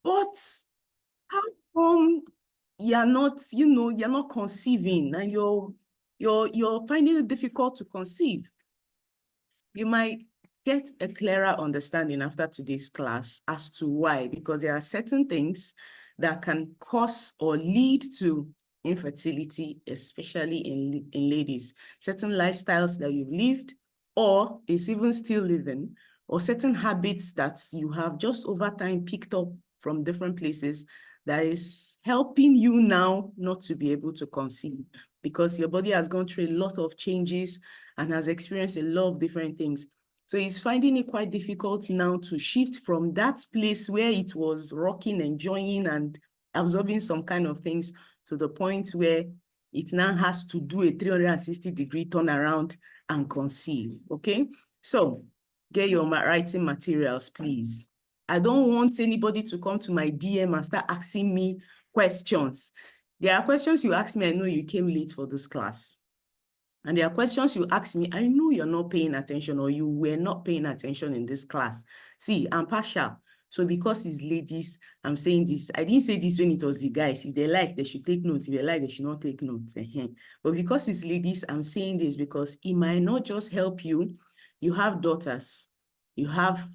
But how come you're not, you're not conceiving and you're finding it difficult to conceive? You might get a clearer understanding after today's class as to why, because there are certain things that can cause or lead to infertility, especially in ladies. Certain lifestyles that you've lived or is even still living, or certain habits that you have just over time picked up from different places that is helping you now not to be able to conceive, because your body has gone through a lot of changes and has experienced a lot of different things. So he's finding it quite difficult now to shift from that place where it was rocking, enjoying, and absorbing some kind of things to the point where it now has to do a 360-degree turnaround and conceive, okay? So get your writing materials, please. I don't want anybody to come to my DM and start asking me questions. There are questions you ask me, I know you came late for this class. And there are questions you ask me, I know you're not paying attention or you were not paying attention in this class. See, I'm partial. So because it's ladies, I'm saying this. I didn't say this when it was the guys. If they like, they should take notes. If they like, they should not take notes. But because it's ladies, I'm saying this because it might not just help you. You have daughters, you have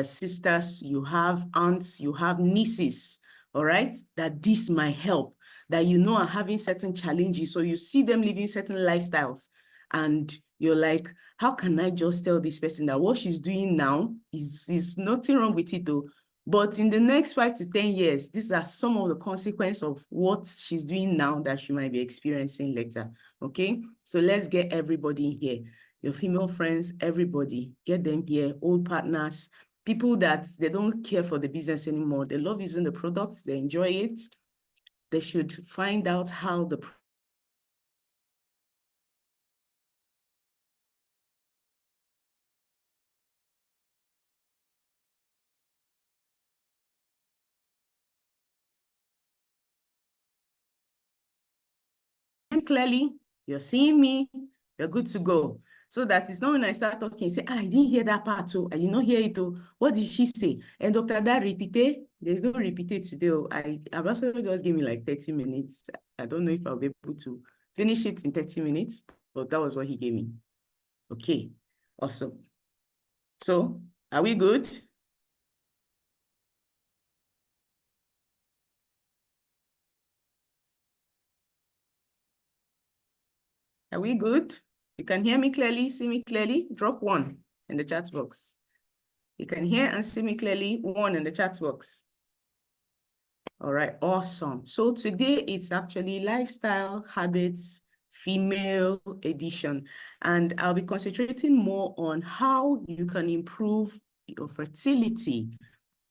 sisters, you have aunts, you have nieces, all right? That this might help, that are having certain challenges. So you see them living certain lifestyles and you're like, how can I just tell this person that what she's doing now is nothing wrong with it though. But in the next 5 to 10 years, these are some of the consequences of what she's doing now that she might be experiencing later, okay? So let's get everybody here. Your female friends, everybody, get them here, old partners, people that they don't care for the business anymore. They love using the products, they enjoy it. They should find out how the clearly, you're seeing me, you're good to go. So that it's not when I start talking, say, I didn't hear that part too. I did not hear it too. What did she say? And Dr. That repeated, there's no repeated today. Ambassador just gave me like 30 minutes. I don't know if I'll be able to finish it in 30 minutes, but that was what he gave me. Okay, awesome. So are we good? Are we good? You can hear me clearly, see me clearly? Drop 1 in the chat box. You can hear and see me clearly, 1 in the chat box. All right, awesome. So today it's actually lifestyle habits, female edition. And I'll be concentrating more on how you can improve your fertility,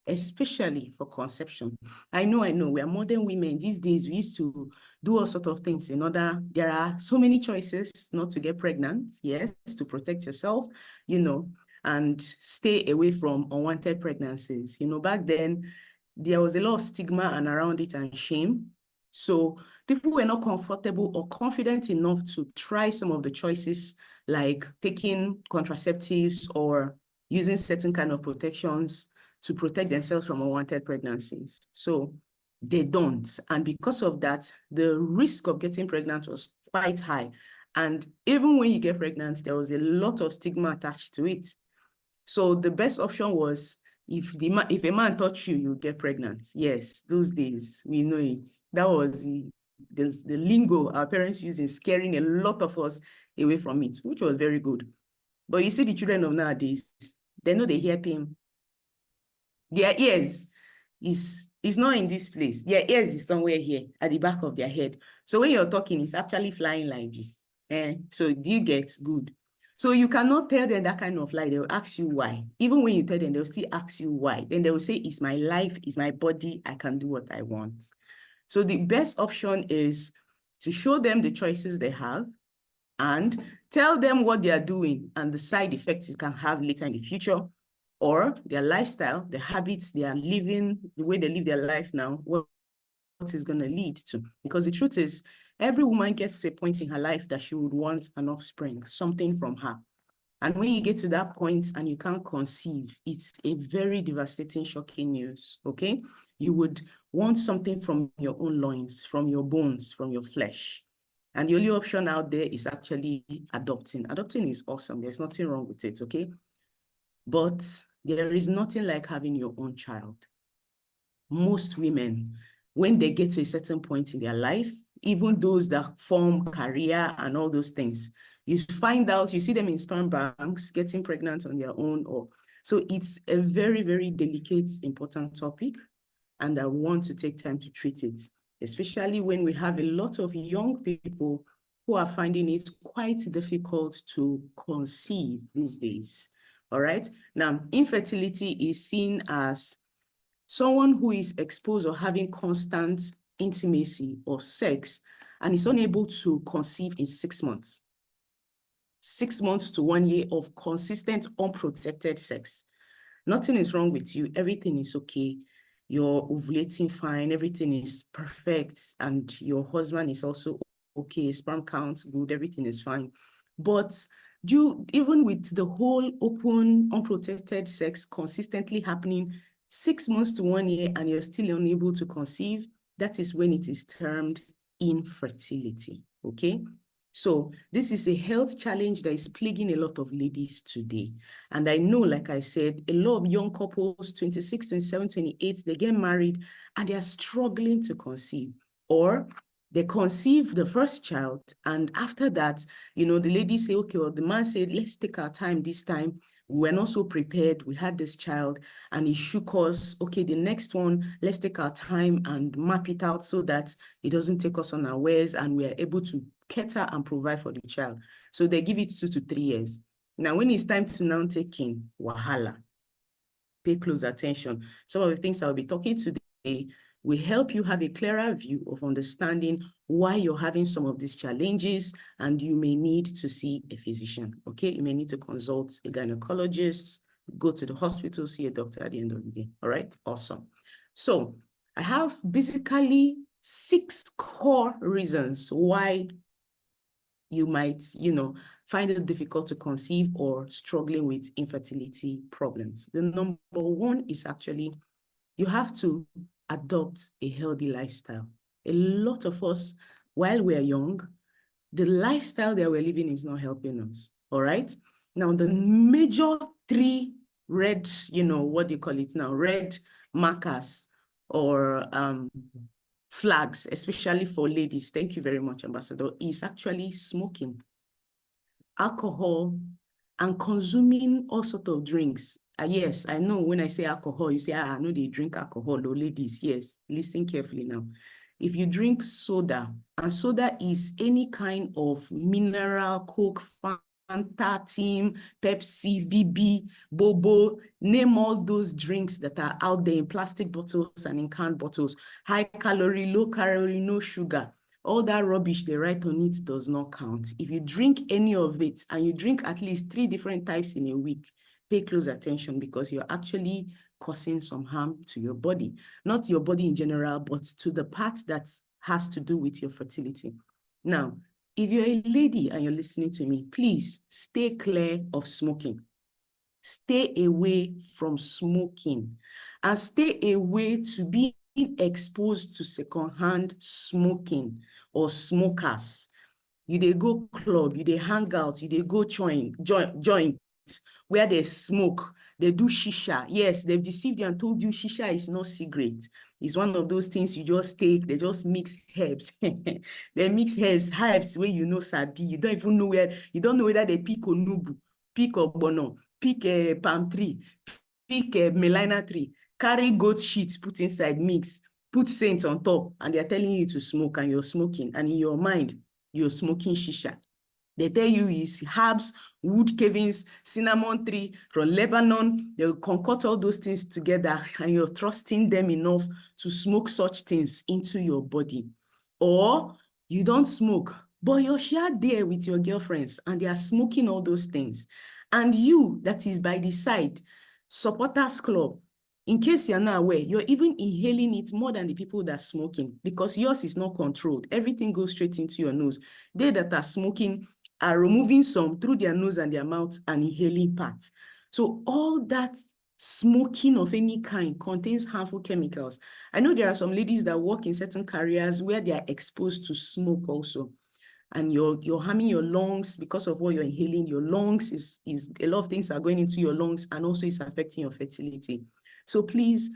especially for conception. I know, we are modern women. These days, we used to do all sorts of things in order. There are so many choices not to get pregnant, yes, to protect yourself, and stay away from unwanted pregnancies. Back then, there was a lot of stigma and around it and shame. So people were not comfortable or confident enough to try some of the choices like taking contraceptives or using certain kind of protections to protect themselves from unwanted pregnancies. So they don't. And because of that, the risk of getting pregnant was quite high. And even when you get pregnant, there was a lot of stigma attached to it. So the best option was if a man touched you, you get pregnant. Yes, those days, we know it. That was the lingo our parents used in scaring a lot of us away from it, which was very good. But you see the children of nowadays, they know they hear pain. Their ears is not in this place. Their ears is somewhere here at the back of their head. So when you're talking, it's actually flying like this. So do you get good? So you cannot tell them that kind of lie. They'll ask you why. Even when you tell them, they'll still ask you why. Then they will say, it's my life, it's my body, I can do what I want. So the best option is to show them the choices they have and tell them what they are doing and the side effects it can have later in the future, or their lifestyle, the habits they are living, the way they live their life now, what is going to lead to. Because the truth is, every woman gets to a point in her life that she would want an offspring, something from her. And when you get to that point and you can't conceive, it's a very devastating, shocking news, okay? You would want something from your own loins, from your bones, from your flesh. And the only option out there is actually adopting. Adopting is awesome. There's nothing wrong with it, okay? But there is nothing like having your own child. Most women, when they get to a certain point in their life, even those that form career and all those things, you find out, you see them in sperm banks getting pregnant on their own. So it's a very, very delicate, important topic, and I want to take time to treat it, especially when we have a lot of young people who are finding it quite difficult to conceive these days. All right. Now, infertility is seen as someone who is exposed or having constant intimacy or sex and is unable to conceive in 6 months. 6 months to 1 year of consistent, unprotected sex. Nothing is wrong with you. Everything is okay. You're ovulating fine. Everything is perfect. And your husband is also okay. Sperm count good. Everything is fine. But even with the whole open, unprotected sex consistently happening 6 months to 1 year and you're still unable to conceive, that is when it is termed infertility, okay? So this is a health challenge that is plaguing a lot of ladies today. And I know, like I said, a lot of young couples, 26, 27, 28, they get married and they are struggling to conceive. Or they conceive the first child, and after that, the lady say, okay, or the man said, let's take our time this time. We're not so prepared. We had this child and it shook us. Okay, the next one, let's take our time and map it out so that it doesn't take us unawares and we are able to cater and provide for the child. So they give it 2 to 3 years. Now, when it's time to now take in wahala, pay close attention. Some of the things I'll be talking today will help you have a clearer view of understanding why you're having some of these challenges, and you may need to see a physician, okay? You may need to consult a gynecologist, go to the hospital, see a doctor at the end of the day, all right? Awesome. So I have basically 6 core reasons why you might, find it difficult to conceive or struggling with infertility problems. The number one is actually you have to adopt a healthy lifestyle. A lot of us, while we're young, the lifestyle that we're living is not helping us, all right? Now, the major 3 red, what do you call it now? Red markers or flags, especially for ladies, thank you very much, Ambassador, is actually smoking, alcohol, and consuming all sorts of drinks. Yes, I know when I say alcohol, you say, I know they drink alcohol, or ladies. Yes, listen carefully now. If you drink soda, and soda is any kind of mineral, Coke, Fanta, Team, Pepsi, BB, Bobo, name all those drinks that are out there in plastic bottles and in canned bottles, high calorie, low calorie, no sugar. All that rubbish they write on it does not count. If you drink any of it and you drink at least 3 different types in a week, pay close attention, because you're actually causing some harm to your body. Not your body in general, but to the part that has to do with your fertility. Now, if you're a lady and you're listening to me, please stay clear of smoking. Stay away from smoking and stay away to being exposed to secondhand smoking or smokers. You dey go club, you dey hang out, you dey go joint where they smoke, they do shisha. Yes, they've deceived you and told you shisha is not cigarette. It's one of those things you just take, they just mix herbs. They mix herbs where sabi. You don't even know whether they pick onubu, pick ogbono, pick palm tree, pick melina tree, carry goat shit, put inside, mix, put scent on top, and they're telling you to smoke and you're smoking. And in your mind, you're smoking shisha. They tell you it's herbs, wood cavings, cinnamon tree from Lebanon. They'll concoct all those things together and you're trusting them enough to smoke such things into your body. Or you don't smoke, but you're here there with your girlfriends and they are smoking all those things. And you, that is by the side, supporters club, in case you're not aware, you're even inhaling it more than the people that are smoking, because yours is not controlled. Everything goes straight into your nose. They that are smoking, are removing some through their nose and their mouth and inhaling part. So all that smoking of any kind contains harmful chemicals. I know there are some ladies that work in certain careers where they are exposed to smoke also. And you're harming your lungs because of what you're inhaling. Your lungs is a lot of things are going into your lungs, and also it's affecting your fertility. So please,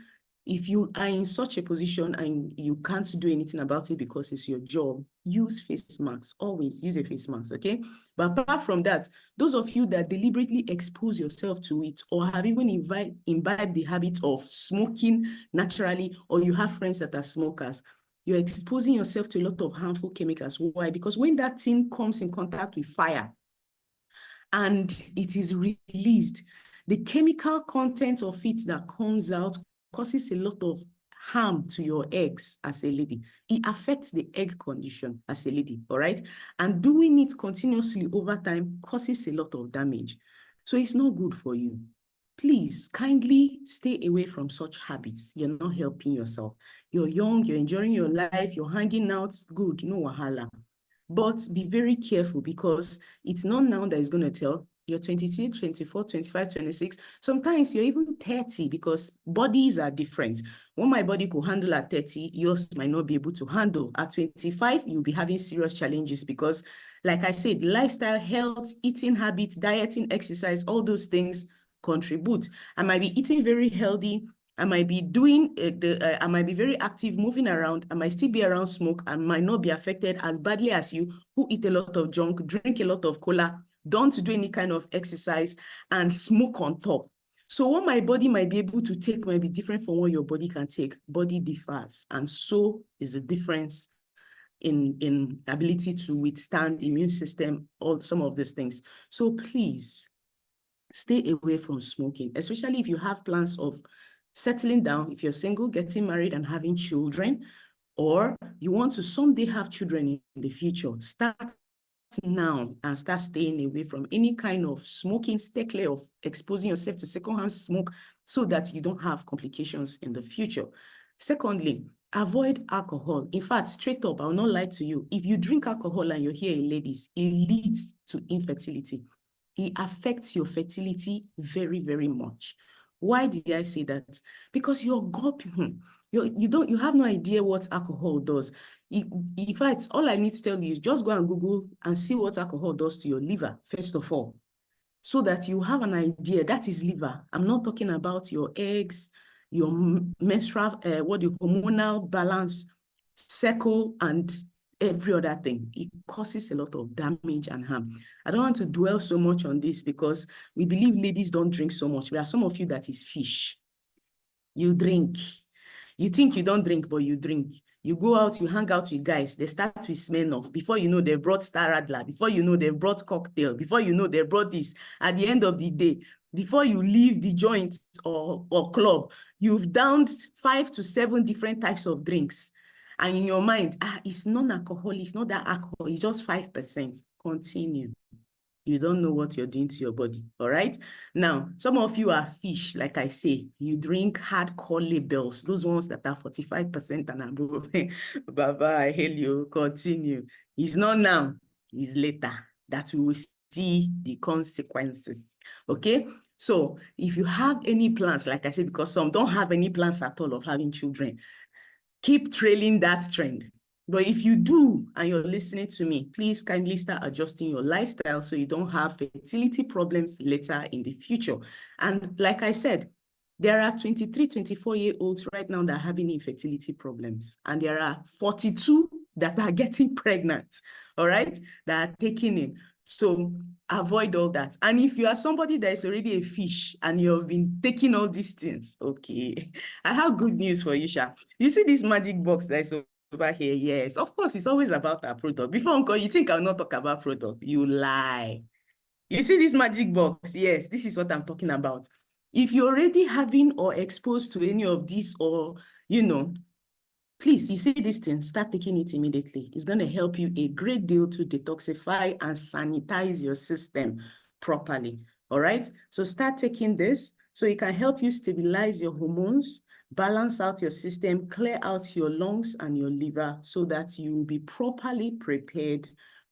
if you are in such a position and you can't do anything about it because it's your job, use face masks. Always use a face mask, okay? But apart from that, those of you that deliberately expose yourself to it or have even imbibed the habit of smoking naturally, or you have friends that are smokers, you're exposing yourself to a lot of harmful chemicals. Why? Because when that thing comes in contact with fire and it is released, the chemical content of it that comes out causes a lot of harm to your eggs as a lady. It affects the egg condition as a lady, all right? And doing it continuously over time causes a lot of damage. So it's not good for you. Please kindly stay away from such habits. You're not helping yourself. You're young, you're enjoying your life, you're hanging out, good, no wahala. But be very careful, because it's not now that is going to tell. You're 26, 24, 25, 26. Sometimes you're even 30, because bodies are different. What my body could handle at 30, yours might not be able to handle. At 25, you'll be having serious challenges because, like I said, lifestyle, health, eating habits, dieting, exercise, all those things contribute. I might be eating very healthy. I might be doing, I might be very active, moving around. I might still be around smoke and might not be affected as badly as you, who eat a lot of junk, drink a lot of cola, don't do any kind of exercise, and smoke on top. So what my body might be able to take might be different from what your body can take. Body differs, and so is the difference in ability to withstand immune system, all some of these things. So please stay away from smoking, especially if you have plans of settling down, if you're single, getting married and having children, or you want to someday have children in the future. Start now and start staying away from any kind of smoking. Stay clear of exposing yourself to secondhand smoke so that you don't have complications in the future. Secondly, avoid alcohol. In fact, straight up, I will not lie to you. If you drink alcohol and you're here, ladies, it leads to infertility. It affects your fertility very, very much. Why did I say that? Because you're gulping. You have no idea what alcohol does. In fact, all I need to tell you is just go and Google and see what alcohol does to your liver, first of all, so that you have an idea. That is liver. I'm not talking about your eggs, your menstrual, hormonal balance, cycle, and every other thing. It causes a lot of damage and harm. I don't want to dwell so much on this because we believe ladies don't drink so much. There are some of you that is fish. You drink. You think you don't drink, but you drink. You go out, you hang out with guys, they start with Smirnoff. Before you know, they've brought Star Radler. Before you know, they've brought cocktail. Before you know, they've brought this. At the end of the day, before you leave the joint or club, you've downed 5 to 7 different types of drinks. And in your mind, it's non-alcoholic, it's not that alcohol, it's just 5%. Continue. You don't know what you're doing to your body, all right? Now, some of you are fish, like I say. You drink hardcore labels, those ones that are 45% and above. Baba, I hail you, continue. It's not now, it's later that we will see the consequences, okay? So if you have any plans, like I said, because some don't have any plans at all of having children, keep trailing that trend. But if you do, and you're listening to me, please kindly start adjusting your lifestyle so you don't have fertility problems later in the future. And like I said, there are 23, 24-year-olds right now that are having infertility problems. And there are 42 that are getting pregnant, all right, that are taking in. So avoid all that. And if you are somebody that is already a fish and you've been taking all these things, okay, I have good news for you, Sha. You see this magic box that is over here? Yes, of course, it's always about our product. Before, Uncle, you think I'll not talk about product? You lie. You see this magic box? Yes, this is what I'm talking about. If you're already having or exposed to any of these, or, please, you see this thing, start taking it immediately. It's going to help you a great deal to detoxify and sanitize your system properly, all right? So start taking this so it can help you stabilize your hormones, balance out your system, clear out your lungs and your liver so that you will be properly prepared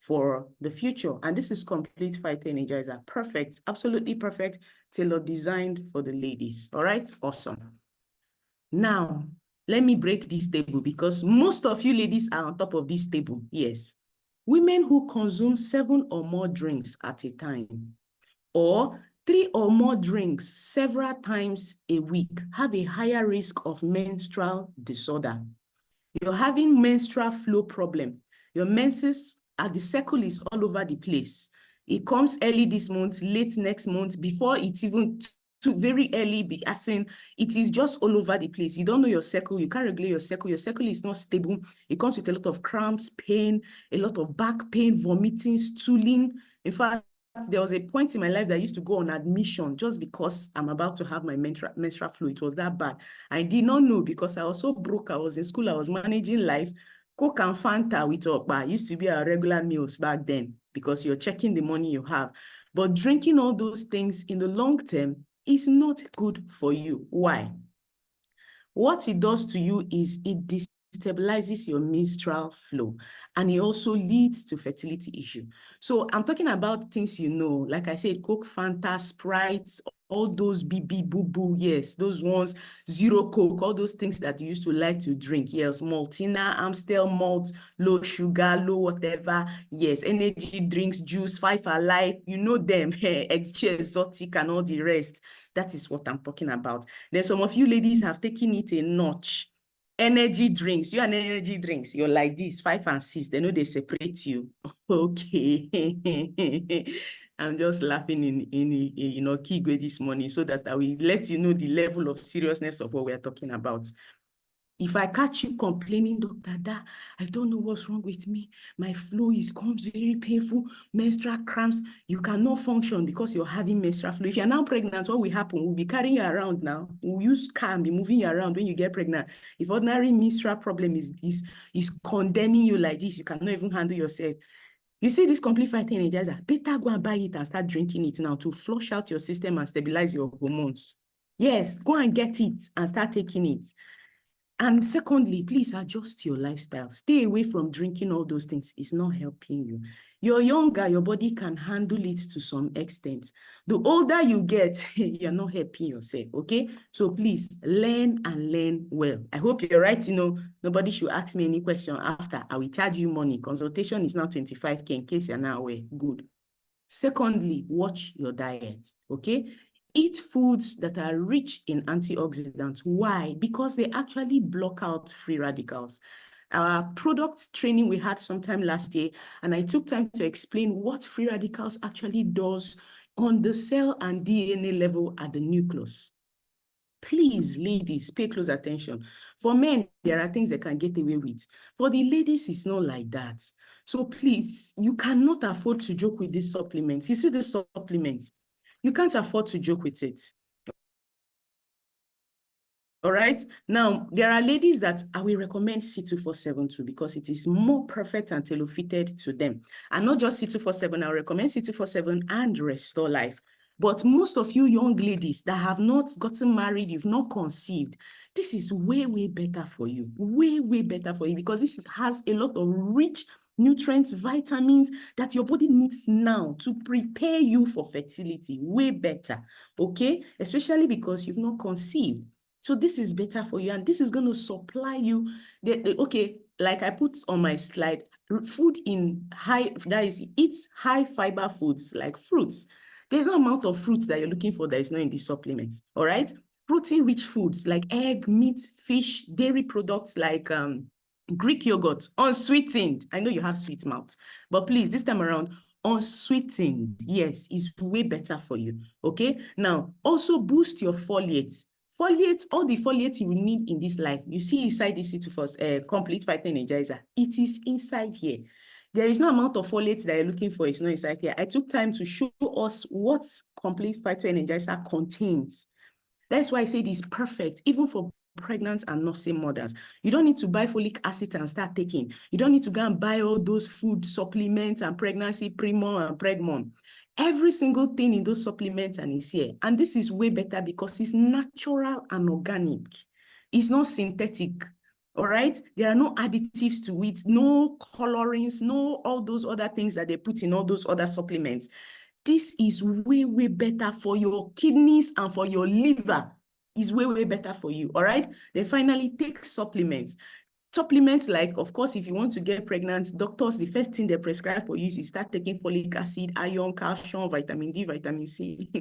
for the future. And this is Complete Fighter Energizer. Perfect, absolutely perfect, tailored designed for the ladies. All right, awesome. Now, let me break this table because most of you ladies are on top of this table. Yes. Women who consume 7 or more drinks at a time, or 3 or more drinks several times a week, have a higher risk of menstrual disorder. You're having menstrual flow problem. Your menses, the cycle is all over the place. It comes early this month, late next month, before it's even too very early, as in, it is just all over the place. You don't know your cycle, you can't regulate your cycle is not stable. It comes with a lot of cramps, pain, a lot of back pain, vomiting, stooling. In fact, there was a point in my life that I used to go on admission just because I'm about to have my menstrual flow. It was that bad. I did not know because I was so broke. I was in school. I was managing life. Coke and Fanta with Okpa used to be our regular meals back then because you're checking the money you have. But drinking all those things in the long term is not good for you. Why? What it does to you is it destabilizes your menstrual flow, and it also leads to fertility issue. So I'm talking about things you know, like I said, Coke, Fanta, Sprite, all those BB, Boo Boo, yes, those ones, Zero Coke, all those things that you used to like to drink, yes, Maltina, Amstel malt, low sugar, low whatever, yes, energy drinks, juice, Five Alive, you know them, exotic and all the rest. That is what I'm talking about. Then some of you ladies have taken it a notch. Energy drinks, you and energy drinks, you're like this, 5 and 6, they know they separate you. Okay. I'm just laughing in Kigwe this morning so that I will let you know the level of seriousness of what we are talking about. If I catch you complaining, Dr. Da, I don't know what's wrong with me. My flow comes very painful, menstrual cramps. You cannot function because you're having menstrual flow. If you're now pregnant, what will happen? We'll be carrying you around now. We'll use car and be moving you around when you get pregnant. If ordinary menstrual problem is condemning you like this, you cannot even handle yourself. You see this Complete Fighter Energizer, better go and buy it and start drinking it now to flush out your system and stabilize your hormones. Yes, go and get it and start taking it. And secondly, please adjust your lifestyle. Stay away from drinking all those things. It's not helping you. You're younger, your body can handle it to some extent. The older you get, you're not helping yourself, okay? So please learn and learn well. I hope you're right. Nobody should ask me any question after. I will charge you money. Consultation is now 25K in case you're not aware. Good. Secondly, watch your diet, okay? Eat foods that are rich in antioxidants. Why? Because they actually block out free radicals. Our product training we had sometime last year, and I took time to explain what free radicals actually does on the cell and DNA level at the nucleus. Please, ladies, pay close attention. For men, there are things they can get away with. For the ladies, it's not like that. So please, you cannot afford to joke with these supplements. You see the supplements, you can't afford to joke with it. All right. Now, there are ladies that I will recommend C247 to because it is more perfect and tailor-fitted to them. And not just C247, I'll recommend C247 and Restore Life. But most of you young ladies that have not gotten married, you've not conceived, this is way, way better for you. Way, way better for you because this has a lot of rich nutrients, vitamins that your body needs now to prepare you for fertility. Way better, okay? Especially because you've not conceived. So this is better for you, and this is going to supply you, okay, like I put on my slide, food in eat high fiber foods like fruits. There's no amount of fruits that you're looking for that is not in these supplements, all right? Protein-rich foods like egg, meat, fish, dairy products like Greek yogurt, unsweetened. I know you have sweet mouth, but please, this time around, unsweetened, yes, is way better for you, okay? Now, also boost your folate. Folate, all the folate you will need in this life, you see inside this C2 Complete Fighter Energizer. It is inside here. There is no amount of folate that you're looking for. It's not inside here. I took time to show us what Complete Fighter Energizer contains. That's why I say it is perfect, even for pregnant and nursing mothers. You don't need to buy folic acid and start taking. You don't need to go and buy all those food supplements and pregnancy Primo and Pregmon. Every single thing in those supplements and is here. And this is way better because it's natural and organic. It's not synthetic. All right. There are no additives to it, no colorings, no all those other things that they put in all those other supplements. This is way, way better for your kidneys and for your liver. Is way, way better for you. All right. Then finally, take supplements. Supplements like, of course, if you want to get pregnant, doctors, the first thing they prescribe for you is you start taking folic acid, iron, calcium, vitamin D, vitamin C.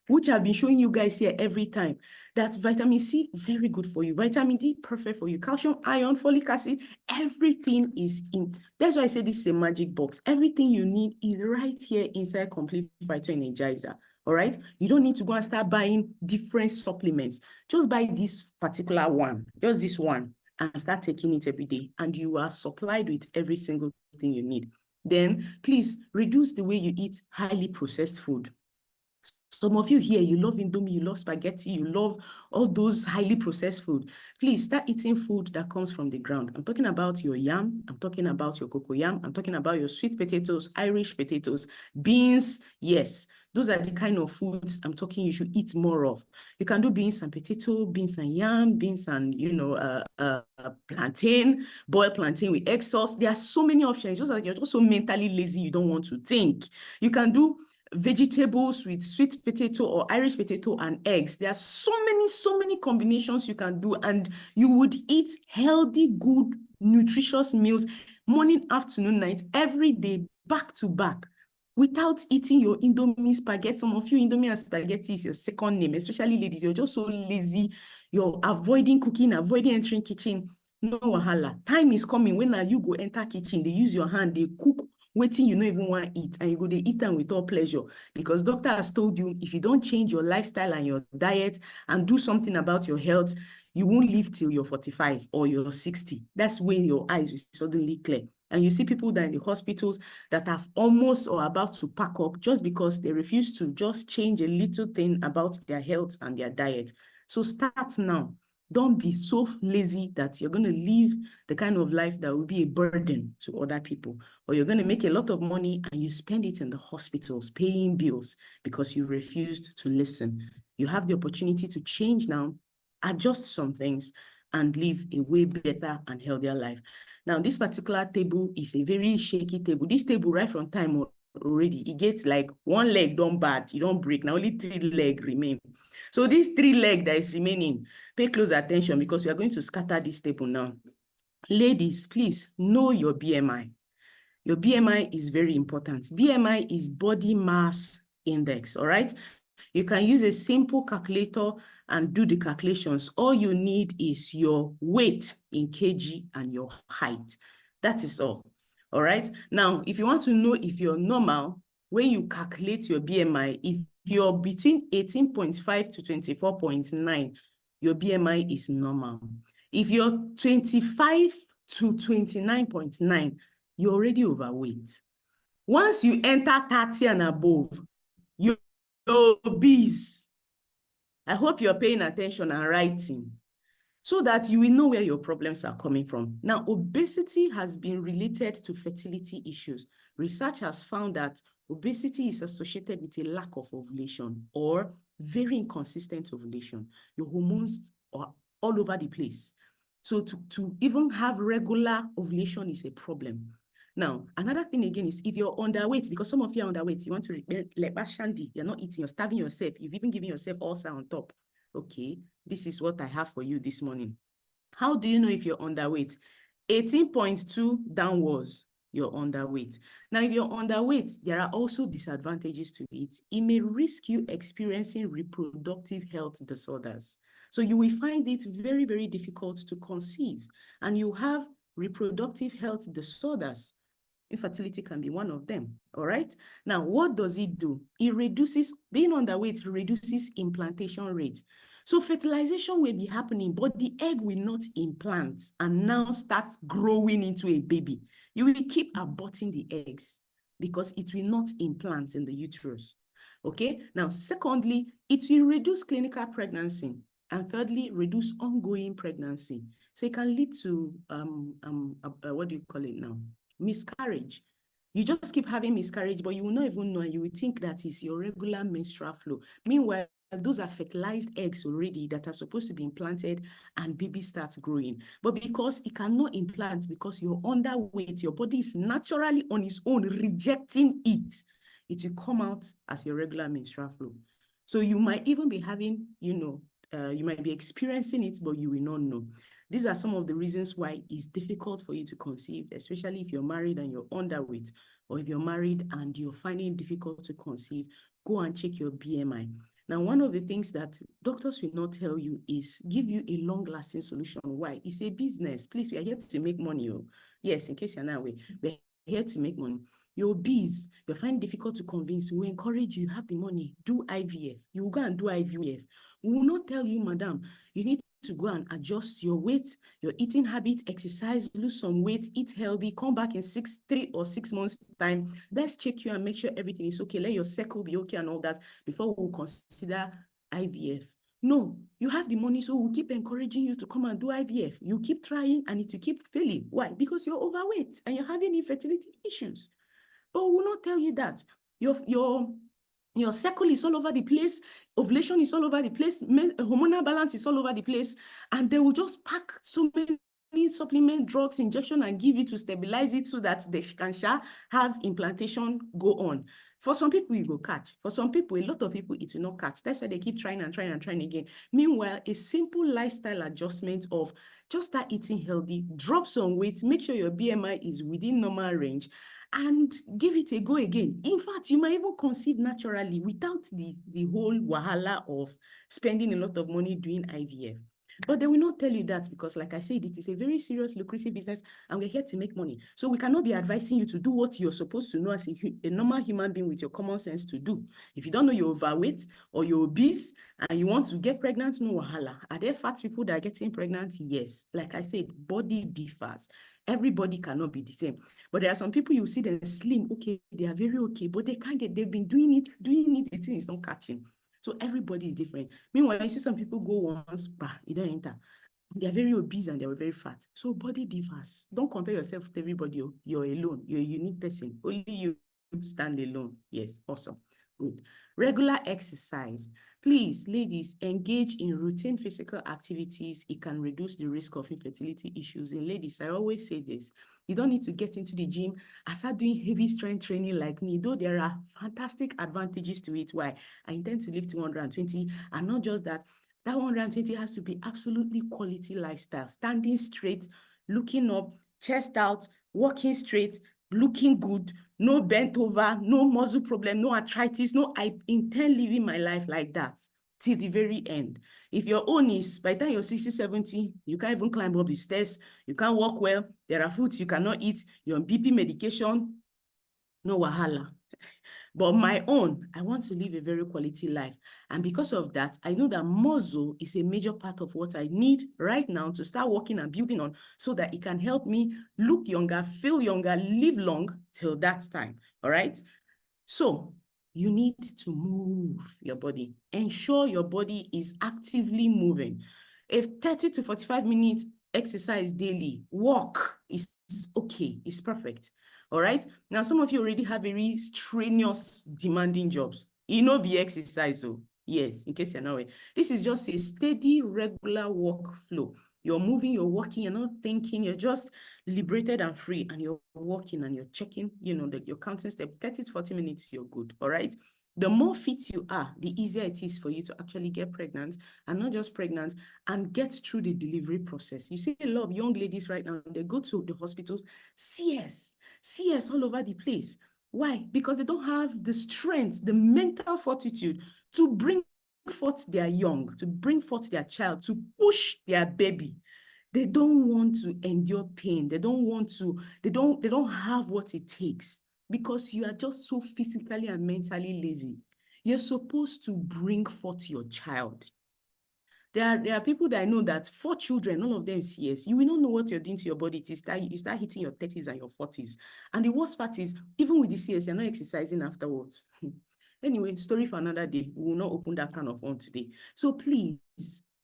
Which I've been showing you guys here every time, that vitamin C, very good for you. Vitamin D, perfect for you. Calcium, iron, folic acid, everything is in. That's why I say this is a magic box. Everything you need is right here inside Complete Phyto-Energizer. All right? You don't need to go and start buying different supplements. Just buy this particular one, just this one, and start taking it every day. And you are supplied with every single thing you need. Then please reduce the way you eat highly processed food. Some of you here, you love Indomie, you love spaghetti, you love all those highly processed food. Please start eating food that comes from the ground. I'm talking about your yam. I'm talking about your cocoyam. I'm talking about your sweet potatoes, Irish potatoes, beans. Yes, those are the kind of foods I'm talking you should eat more of. You can do beans and potato, beans and yam, beans and, plantain, boiled plantain with egg sauce. There are so many options. Just that you're just so mentally lazy, you don't want to think. You can do vegetables with sweet potato or Irish potato and eggs. There are so many combinations you can do, and you would eat healthy, good, nutritious meals morning, afternoon, night, every day, back to back, without eating your Indomie spaghetti. Some of you, Indomie and spaghetti is your second name, especially ladies. You're just so lazy. You're avoiding cooking, avoiding entering kitchen. No wahala. Time is coming when you go enter kitchen, they use your hand, they cook waiting you don't even want to eat, and you go to eat them with all pleasure, because doctor has told you if you don't change your lifestyle and your diet and do something about your health, you won't live till you're 45 or you're 60. That's when your eyes will suddenly clear. And you see people that in the hospitals that have almost or about to pack up just because they refuse to just change a little thing about their health and their diet. So start now. Don't be so lazy that you're going to live the kind of life that will be a burden to other people, or you're going to make a lot of money and you spend it in the hospitals paying bills because you refused to listen. You have the opportunity to change now, adjust some things, and live a way better and healthier life. Now, this particular table is a very shaky table. This table, right from time already, it gets like one leg don't bad, you don't break. Now only 3 legs remain. So this 3 legs that is remaining, pay close attention because we are going to scatter this table now. Ladies, please know your BMI. Your BMI is very important. BMI is body mass index, all right? You can use a simple calculator and do the calculations. All you need is your weight in kg and your height. That is all right? Now, if you want to know if you're normal, when you calculate your BMI, if you're between 18.5 to 24.9, your BMI is normal. If you're 25 to 29.9, you're already overweight. Once you enter 30 and above, you're obese. I hope you're paying attention and writing so that you will know where your problems are coming from. Now, obesity has been related to fertility issues. Research has found that obesity is associated with a lack of ovulation or very inconsistent ovulation. Your hormones are all over the place. So to even have regular ovulation is a problem. Now, another thing again is if you're underweight, because some of you are underweight, you want to like shandy, you're not eating, you're starving yourself, you've even given yourself ulcer on top. Okay, this is what I have for you this morning. How do you know if you're underweight? 18.2 downwards, you're underweight. Now, if you're underweight, there are also disadvantages to it. It may risk you experiencing reproductive health disorders. So you will find it very, very difficult to conceive, and you have reproductive health disorders. Infertility can be one of them, all right? Now, what does it do? It reduces, being underweight reduces implantation rate. So fertilization will be happening, but the egg will not implant and now start growing into a baby. You will keep aborting the eggs because it will not implant in the uterus, okay? Now, secondly, it will reduce clinical pregnancy. And thirdly, reduce ongoing pregnancy. So it can lead to, what do you call it now? Miscarriage. You just keep having miscarriage, but you will not even know, and you will think that is your regular menstrual flow. Meanwhile, those are fertilized eggs already that are supposed to be implanted and baby starts growing. But because it cannot implant because you're underweight, your body is naturally on its own rejecting it. It will come out as your regular menstrual flow. So you might even be having, you might be experiencing it, but you will not know. These are some of the reasons why it's difficult for you to conceive, especially if you're married and you're underweight, or if you're married and you're finding it difficult to conceive, go and check your BMI. Now, one of the things that doctors will not tell you is give you a long-lasting solution. Why? It's a business. Please, we are here to make money. Oh. Yes, in case you're not aware, we're here to make money. You're obese, you're finding it difficult to convince. We encourage you, have the money, do IVF. You will go and do IVF. We will not tell you, madam, you need to go and adjust your weight, your eating habit, exercise, lose some weight, eat healthy, come back in 3 or 6 months time. Let's check you and make sure everything is okay. Let your cycle be okay and all that before we'll consider IVF. No, you have the money, so we'll keep encouraging you to come and do IVF. You keep trying and it will keep failing. Why? Because you're overweight and you're having infertility issues. But we will not tell you that. Your cycle is all over the place, ovulation is all over the place, hormonal balance is all over the place, and they will just pack so many supplement, drugs, injection, and give you to stabilize it so that they can have implantation go on. For some people, you will catch. For some people, a lot of people, it will not catch. That's why they keep trying and trying and trying again. Meanwhile, a simple lifestyle adjustment of just start eating healthy, drop some weight, make sure your BMI is within normal range, and give it a go again. In fact, you might even conceive naturally without the whole wahala of spending a lot of money doing IVF. But they will not tell you that because, like I said, it is a very serious, lucrative business, and we're here to make money. So we cannot be advising you to do what you're supposed to know as a normal human being with your common sense to do. If you don't know you're overweight or you're obese and you want to get pregnant, no wahala. Are there fat people that are getting pregnant? Yes. Like I said, body differs. Everybody cannot be the same. But there are some people you see them slim, okay, they are very okay, but they can't get, they've been doing it, the thing is not catching. So everybody is different. Meanwhile, you see some people go once, bah, you don't enter. They are very obese and they are very fat. So body differs. Don't compare yourself with everybody. You're alone. You're a unique person. Only you stand alone. Yes, awesome. Good. Regular exercise. Please, ladies, engage in routine physical activities. It can reduce the risk of infertility issues. In ladies, I always say this. You don't need to get into the gym and start doing heavy strength training like me, though there are fantastic advantages to it. Why? I intend to live to 120, and not just that, that 120 has to be absolutely quality lifestyle, standing straight, looking up, chest out, walking straight, looking good, no bent over, no muscle problem, no arthritis, no, I intend living my life like that till the very end. If your own is, by the time you're 60, 70, you can't even climb up the stairs, you can't walk well, there are foods you cannot eat, you're on BP medication, no wahala. But my own, I want to live a very quality life. And because of that, I know that muscle is a major part of what I need right now to start working and building on so that it can help me look younger, feel younger, live long till that time. All right. So you need to move your body. Ensure your body is actively moving. If 30 to 45 minutes exercise daily, walk is okay, it's perfect. All right. Now, some of you already have very strenuous, demanding jobs. You know, be exercise. So yes, in case you're not aware, this is just a steady, regular workflow. You're moving, you're walking, you're not thinking, you're just liberated and free, and you're walking and you're checking, you're counting step 30 to 40 minutes, you're good. All right. The more fit you are, the easier it is for you to actually get pregnant, and not just pregnant, and get through the delivery process. You see a lot of young ladies right now, they go to the hospitals, CS all over the place. Why? Because they don't have the strength, the mental fortitude to bring forth their young, to bring forth their child, to push their baby. They don't want to endure pain. They don't have what it takes because you are just so physically and mentally lazy. You're supposed to bring forth your child. There are people that I know that 4 children, none of them CS. You will not know what you're doing to your body. You start hitting your 30s and your 40s. And the worst part is, even with the CS, you're not exercising afterwards. Anyway, story for another day. We will not open that kind of one today. So please,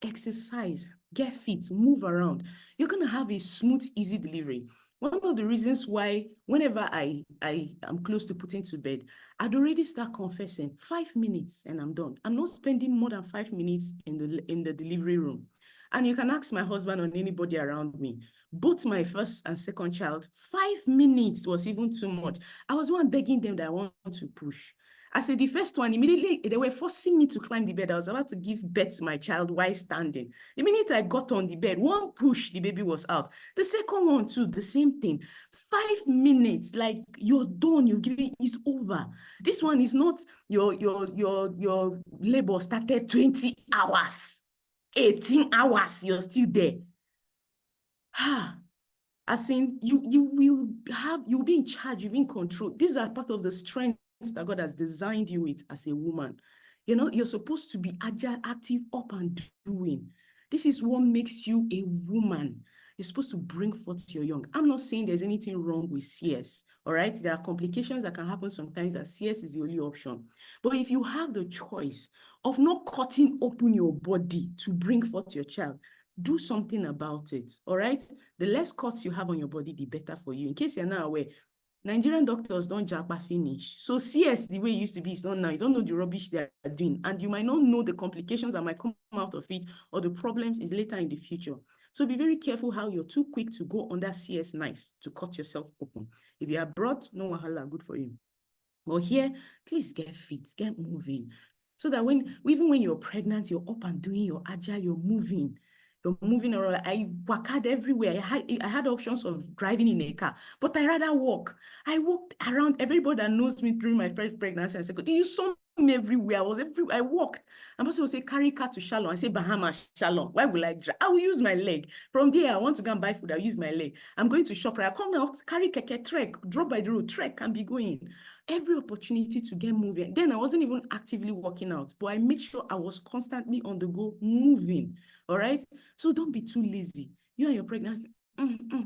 exercise, get fit, move around. You're going to have a smooth, easy delivery. One of the reasons why whenever I am close to putting to bed, I'd already start confessing 5 minutes and I'm done. I'm not spending more than 5 minutes in the delivery room. And you can ask my husband or anybody around me. Both my first and second child, 5 minutes was even too much. I was one begging them that I want to push. I said the first one, immediately they were forcing me to climb the bed. I was about to give birth to my child while standing. The minute I got on the bed, one push, the baby was out. The second one too, the same thing. 5 minutes, like you're done, you've given, it's over. This one is not your labor started 20 hours, 18 hours, you're still there. As in, you'll be in charge, you'll be in control. These are part of the strengths that God has designed you with as a woman. You know, you're supposed to be agile, active, up and doing. This is what makes you a woman. You're supposed to bring forth your young. I'm not saying there's anything wrong with CS, all right? There are complications that can happen sometimes that CS is the only option. But if you have the choice of not cutting open your body to bring forth your child, do something about it, all right? The less cuts you have on your body, the better for you. In case you're not aware, Nigerian doctors don't japa finish. So CS, the way it used to be, is not now. You don't know the rubbish they are doing. And you might not know the complications that might come out of it or the problems is later in the future. So be very careful how you're too quick to go under CS knife to cut yourself open. If you are abroad, no wahala, good for you. But here, please get fit, get moving. So that even when you're pregnant, you're up and doing, you're agile, you're moving around. I walked everywhere. I had options of driving in a car, but I rather walk. I walked around. Everybody that knows me during my first pregnancy, I said, you saw me everywhere. I walked. And person will say, carry car to Shalom. I say, Bahamas, Shalom. Why will I drive? I will use my leg. From there, I want to go and buy food. I'll use my leg. I'm going to shop. I come out, carry keke, trek, drop by the road, trek, and be going. Every opportunity to get moving. Then I wasn't even actively working out, but I made sure I was constantly on the go moving. All right. So don't be too lazy. You and your pregnancy,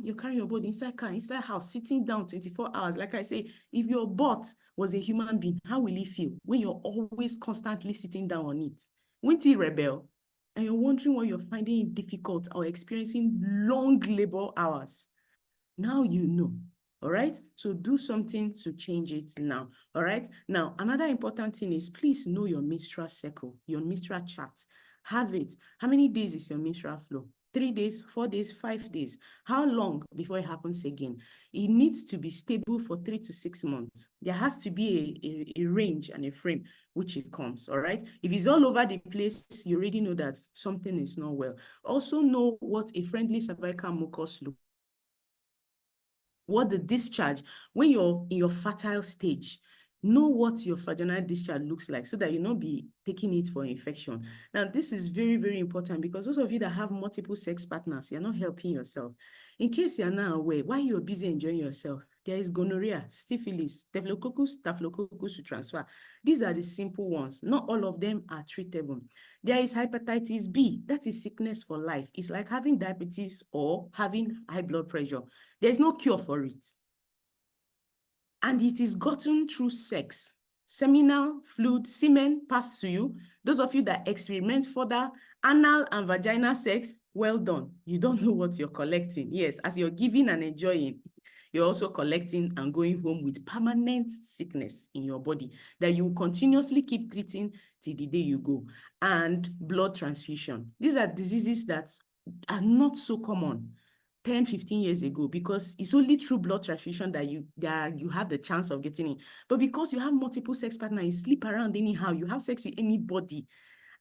you're carrying your body inside car, inside house, sitting down 24 hours. Like I say, if your butt was a human being, how will it feel when you're always constantly sitting down on it? Won't it rebel? And you're wondering why you're finding it difficult or experiencing long labor hours. Now you know. All right. So do something to change it now. All right. Now, another important thing is please know your menstrual cycle, your menstrual chart. Have it. How many days is your menstrual flow? 3 days, 4 days, 5 days. How long before it happens again? It needs to be stable for 3 to 6 months. There has to be a range and a frame which it comes. All right. If it's all over the place, you already know that something is not well. Also know what a friendly cervical mucus looks. What the discharge, when you're in your fertile stage, know what your vaginal discharge looks like so that you not be taking it for infection. Now, this is very, very important because those of you that have multiple sex partners, you're not helping yourself. In case you're not aware, while you're busy enjoying yourself, there is gonorrhea, syphilis, staphylococcus to transfer. These are the simple ones. Not all of them are treatable. There is hepatitis B. That is sickness for life. It's like having diabetes or having high blood pressure. There's no cure for it. And it is gotten through sex. Seminal, fluid, semen passed to you. Those of you that experiment further anal and vaginal sex, well done. You don't know what you're collecting. Yes, as you're giving and enjoying, you're also collecting and going home with permanent sickness in your body that you continuously keep treating till the day you go. And blood transfusion. These are diseases that are not so common 10, 15 years ago, because it's only through blood transfusion that you have the chance of getting it. But because you have multiple sex partners, you sleep around anyhow, you have sex with anybody,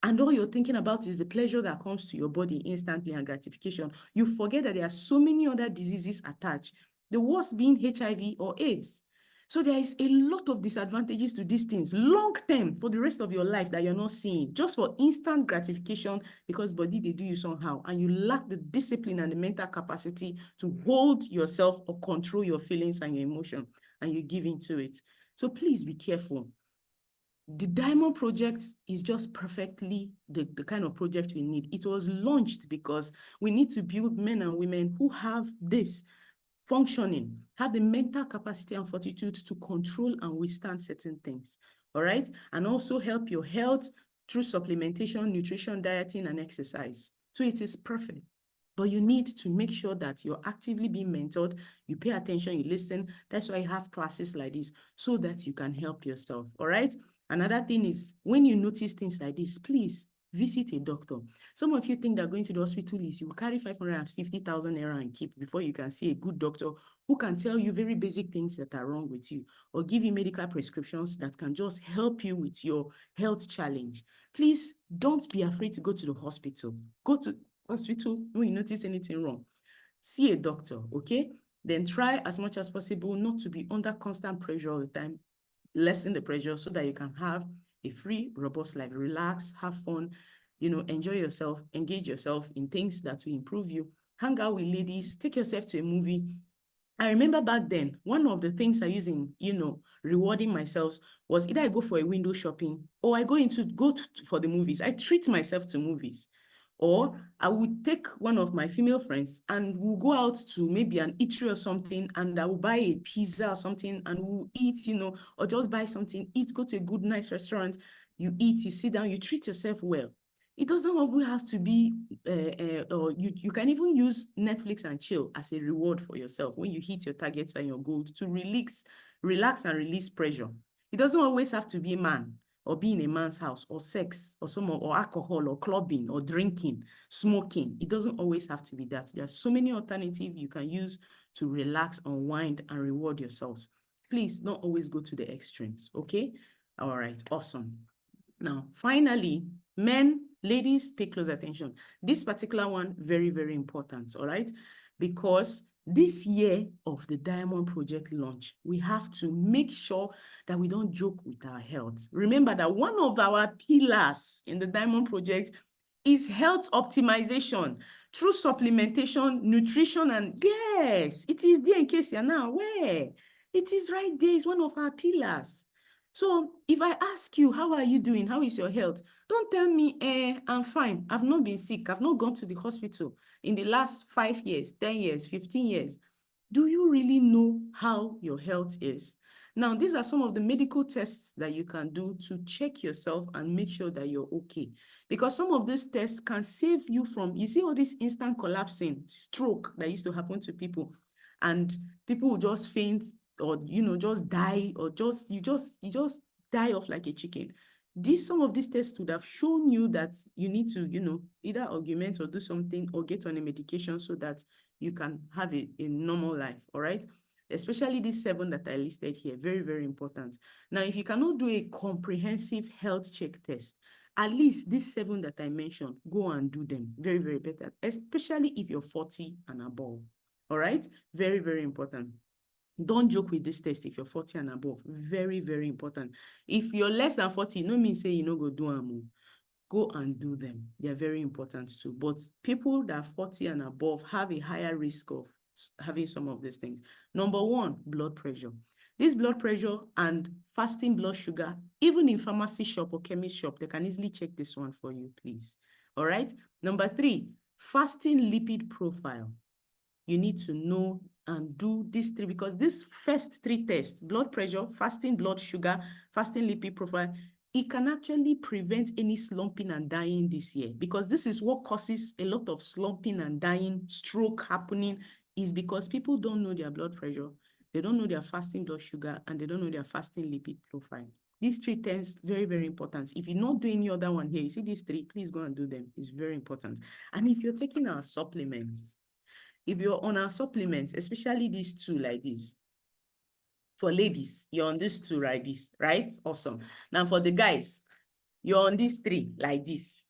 and all you're thinking about is the pleasure that comes to your body instantly and gratification, you forget that there are so many other diseases attached, the worst being HIV or AIDS. So there is a lot of disadvantages to these things, long term for the rest of your life that you're not seeing, just for instant gratification because body, they do you somehow, and you lack the discipline and the mental capacity to hold yourself or control your feelings and your emotion, and you give into it. So please be careful. The Diamond Project is just perfectly the kind of project we need. It was launched because we need to build men and women who have this functioning, have the mental capacity and fortitude to control and withstand certain things, all right? And also help your health through supplementation, nutrition, dieting, and exercise. So it is perfect. But you need to make sure that you're actively being mentored, you pay attention, you listen. That's why you have classes like this, so that you can help yourself, all right? Another thing is, when you notice things like this, please visit a doctor. Some of you think that going to the hospital is you will carry 550,000 naira and keep before you can see a good doctor who can tell you very basic things that are wrong with you, or give you medical prescriptions that can just help you with your health challenge. Please don't be afraid to go to the hospital. Go to hospital when you notice anything wrong. See a doctor, okay? Then try as much as possible not to be under constant pressure all the time. Lessen the pressure so that you can have a free, robust life. Relax, have fun, enjoy yourself, engage yourself in things that will improve you. Hang out with ladies, take yourself to a movie. I remember back then, one of the things I used in, rewarding myself was either I go for a window shopping or I go for the movies. I treat myself to movies. Or I would take one of my female friends and we'll go out to maybe an eatery or something, and I will buy a pizza or something and we'll eat, or just buy something, eat, go to a good, nice restaurant, you eat, you sit down, you treat yourself well. It doesn't always have to be, or you can even use Netflix and chill as a reward for yourself when you hit your targets and your goals to relax and release pressure. It doesn't always have to be a man, or be in a man's house, or sex, or alcohol, or clubbing, or drinking, smoking. It doesn't always have to be that. There are so many alternatives you can use to relax, unwind, and reward yourselves. Please don't always go to the extremes, okay? All right, awesome. Now, finally, men, ladies, pay close attention. This particular one, very, very important, all right? Because this year of the Diamond Project launch, we have to make sure that we don't joke with our health. Remember that one of our pillars in the Diamond Project is health optimization through supplementation, nutrition, and yes, it is there in case you're now aware. It is right there. It's one of our pillars. So if I ask you, how are you doing? How is your health? Don't tell me, I'm fine. I've not been sick. I've not gone to the hospital in the last 5 years, 10 years, 15 years. Do you really know how your health is? Now, these are some of the medical tests that you can do to check yourself and make sure that you're okay. Because some of these tests can save you from, you see all this instant collapsing, stroke that used to happen to people, and people will just faint, or just die, or you just die off like a chicken. Some of these tests would have shown you that you need to either augment or do something or get on a medication so that you can have a normal life, all right? Especially these 7 that I listed here, very, very important. Now, if you cannot do a comprehensive health check test, at least these 7 that I mentioned, go and do them. Very, very better, especially if you're 40 and above, all right? Very, very important. Don't joke with this test if you're 40 and above. Very, very important. If you're less than 40, no mean say you no go do them. Go and do them. They're very important too. But people that are 40 and above have a higher risk of having some of these things. Number 1, blood pressure. This blood pressure and fasting blood sugar, even in pharmacy shop or chemist shop, they can easily check this one for you, please. All right. Number 3, fasting lipid profile. You need to know and do these 3, because these first 3 tests, blood pressure, fasting blood sugar, fasting lipid profile, it can actually prevent any slumping and dying this year, because this is what causes a lot of slumping and dying, stroke happening, is because people don't know their blood pressure, they don't know their fasting blood sugar, and they don't know their fasting lipid profile. These 3 tests, very, very important. If you're not doing any other one here, you see these 3, please go and do them. It's very important. And if you're taking our supplements, if you're on our supplements, especially these 2 like this, for ladies, you're on these 2 like this, right? Awesome. Now for the guys, you're on these 3 like this.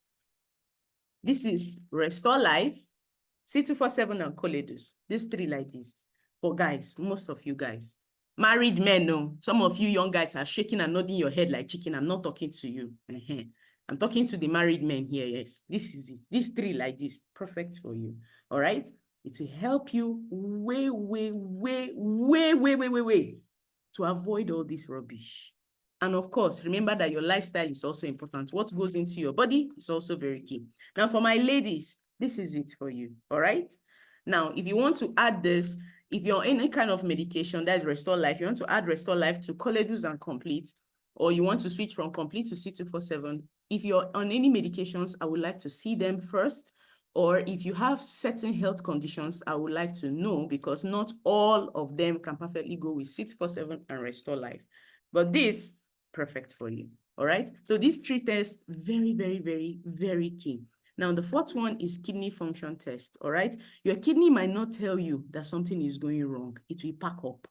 This is Restore Life, C247 and Coledus. These 3 like this. For guys, most of you guys. Married men, no. Some of you young guys are shaking and nodding your head like chicken. I'm not talking to you. I'm talking to the married men here, yes. This is it. These 3 like this, perfect for you, all right? It will help you way to avoid all this rubbish. And of course, remember that your lifestyle is also important. What goes into your body is also very key. Now, for my ladies, this is it for you, all right? Now, if you want to add this, if you're on any kind of medication, that is Restore Life, you want to add Restore Life to Coledus and Complete, or you want to switch from Complete to C247, if you're on any medications, I would like to see them first or if you have certain health conditions, I would like to know, because not all of them can perfectly go with Sit-4-7 and Restore Life. But this, perfect for you. All right. So these 3 tests, very, very, very, very key. Now, the 4th one is kidney function test. All right. Your kidney might not tell you that something is going wrong. It will pack up.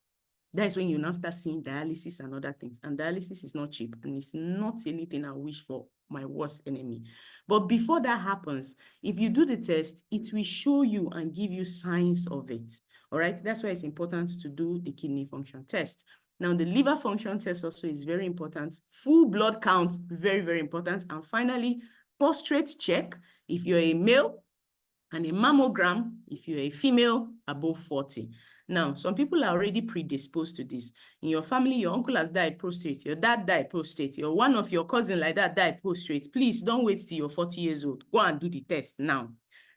That is when you now start seeing dialysis and other things. And dialysis is not cheap, and it's not anything I wish for my worst enemy. But before that happens, if you do the test, it will show you and give you signs of it. All right. That's why it's important to do the kidney function test. Now, the liver function test also is very important. Full blood count, very, very important. And finally, prostate check if you're a male, and a mammogram if you're a female above 40. Now, some people are already predisposed to this. In your family, your uncle has died prostate, your dad died prostate, your one of your cousin like that died prostate. Please don't wait till you're 40 years old. Go and do the test now.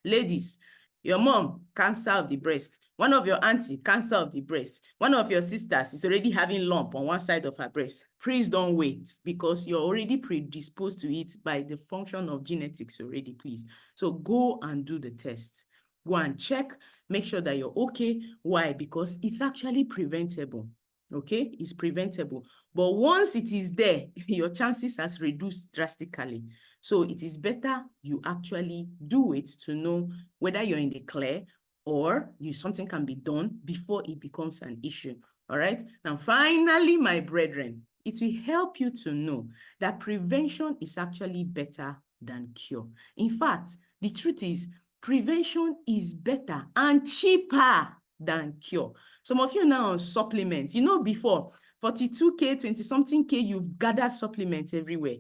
Ladies, your mom, cancer of the breast. One of your auntie, cancer of the breast. One of your sisters is already having lump on one side of her breast. Please don't wait, because you're already predisposed to it by the function of genetics already, please. So go and do the test. Go and check, make sure that you're okay. Why? Because it's actually preventable. Okay, it's preventable. But once it is there, your chances has reduced drastically. So it is better you actually do it to know whether you're in the clear or something can be done before it becomes an issue. All right. Now, finally, my brethren, it will help you to know that prevention is actually better than cure. In fact, the truth is, prevention is better and cheaper than cure. Some of you now on supplements, before 42K, 20-something K, you've gathered supplements everywhere.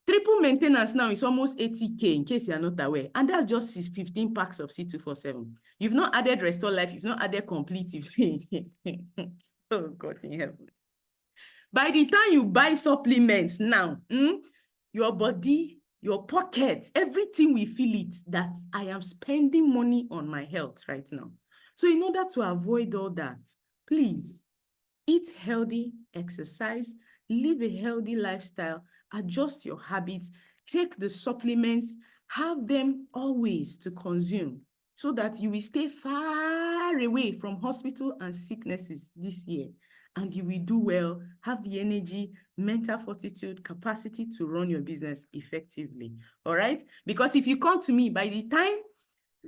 Triple maintenance now is almost 80K, in case you're not aware. And that's just 15 packs of Sit-247. You've not added Restore Life. You've not added Complete. Oh, God in heaven. By the time you buy supplements now, your body, your pockets, everything will feel it that I am spending money on my health right now. So in order to avoid all that, please eat healthy, exercise, live a healthy lifestyle, adjust your habits, take the supplements, have them always to consume so that you will stay far away from hospital and sicknesses this year. And you will do well, have the energy, mental fortitude, capacity to run your business effectively. All right? Because if you come to me, by the time